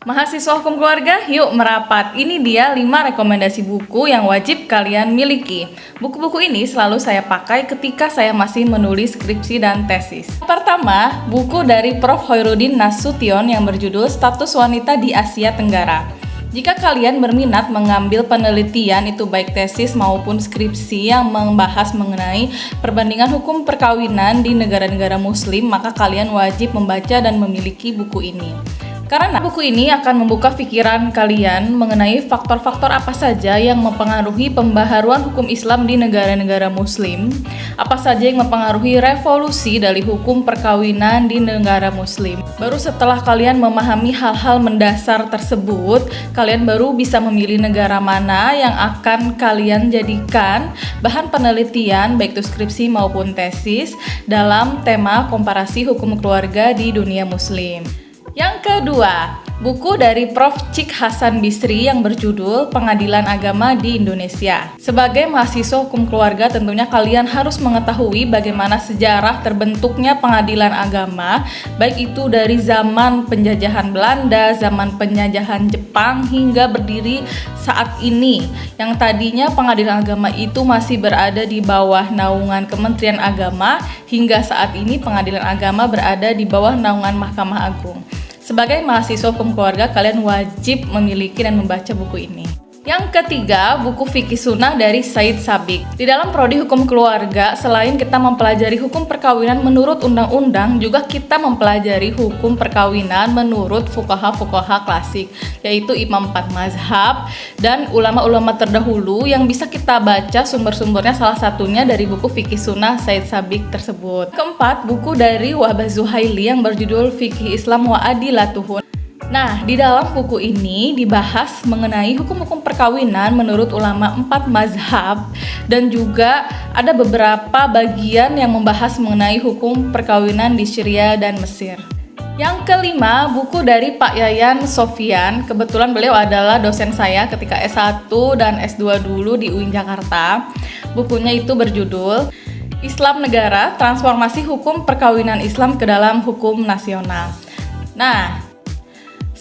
Mahasiswa hukum keluarga, yuk merapat. Ini dia 5 rekomendasi buku yang wajib kalian miliki. Buku-buku ini selalu saya pakai ketika saya masih menulis skripsi dan tesis. Pertama, buku dari Prof. Khairuddin Nasution yang berjudul Status Wanita di Asia Tenggara. Jika kalian berminat mengambil penelitian itu baik tesis maupun skripsi yang membahas mengenai perbandingan hukum perkawinan di negara-negara muslim, maka kalian wajib membaca dan memiliki buku ini. Karena buku ini akan membuka pikiran kalian mengenai faktor-faktor apa saja yang mempengaruhi pembaharuan hukum Islam di negara-negara muslim, apa saja yang mempengaruhi revolusi dari hukum perkawinan di negara muslim. Baru setelah kalian memahami hal-hal mendasar tersebut, kalian baru bisa memilih negara mana yang akan kalian jadikan bahan penelitian baik itu skripsi maupun tesis dalam tema komparasi hukum keluarga di dunia muslim. Yang kedua, buku dari Prof. Cik Hasan Bisri yang berjudul Pengadilan Agama di Indonesia. Sebagai mahasiswa hukum keluarga, tentunya kalian harus mengetahui bagaimana sejarah terbentuknya pengadilan agama, baik itu dari zaman penjajahan Belanda, zaman penjajahan Jepang, hingga berdiri saat ini. Yang tadinya pengadilan agama itu masih berada di bawah naungan Kementerian Agama, hingga saat ini pengadilan agama berada di bawah naungan Mahkamah Agung. Sebagai mahasiswa hukum keluarga, kalian wajib memiliki dan membaca buku ini. Yang ketiga, buku Fikih Sunnah dari Said Sabiq. Di dalam prodi hukum keluarga, selain kita mempelajari hukum perkawinan menurut undang-undang, juga kita mempelajari hukum perkawinan menurut fuqaha-fuqaha klasik, yaitu Imam 4 mazhab dan ulama-ulama terdahulu yang bisa kita baca sumber-sumbernya, salah satunya dari buku Fikih Sunnah Said Sabiq tersebut. Keempat, buku dari Wahbah Zuhaili yang berjudul Fikih Islam wa Adilatuhu. Nah, di dalam buku ini dibahas mengenai hukum-hukum perkawinan menurut ulama 4 mazhab, dan juga ada beberapa bagian yang membahas mengenai hukum perkawinan di Syria dan Mesir. Yang kelima, buku dari Pak Yayan Sofyan. Kebetulan beliau adalah dosen saya ketika S1 dan S2 dulu di UIN Jakarta. Bukunya itu berjudul Islam Negara, Transformasi Hukum Perkawinan Islam ke dalam Hukum Nasional. Nah,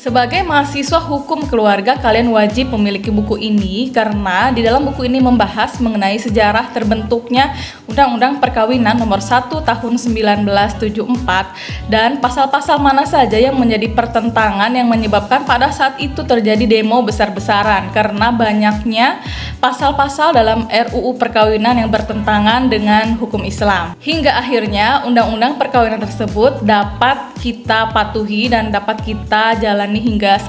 sebagai mahasiswa hukum keluarga, kalian wajib memiliki buku ini karena di dalam buku ini membahas mengenai sejarah terbentuknya Undang-Undang Perkawinan Nomor 1 Tahun 1974 dan pasal-pasal mana saja yang menjadi pertentangan yang menyebabkan pada saat itu terjadi demo besar-besaran karena banyaknya pasal-pasal dalam RUU Perkawinan yang bertentangan dengan hukum Islam. Hingga akhirnya Undang-Undang Perkawinan tersebut dapat kita patuhi dan dapat kita jalani hingga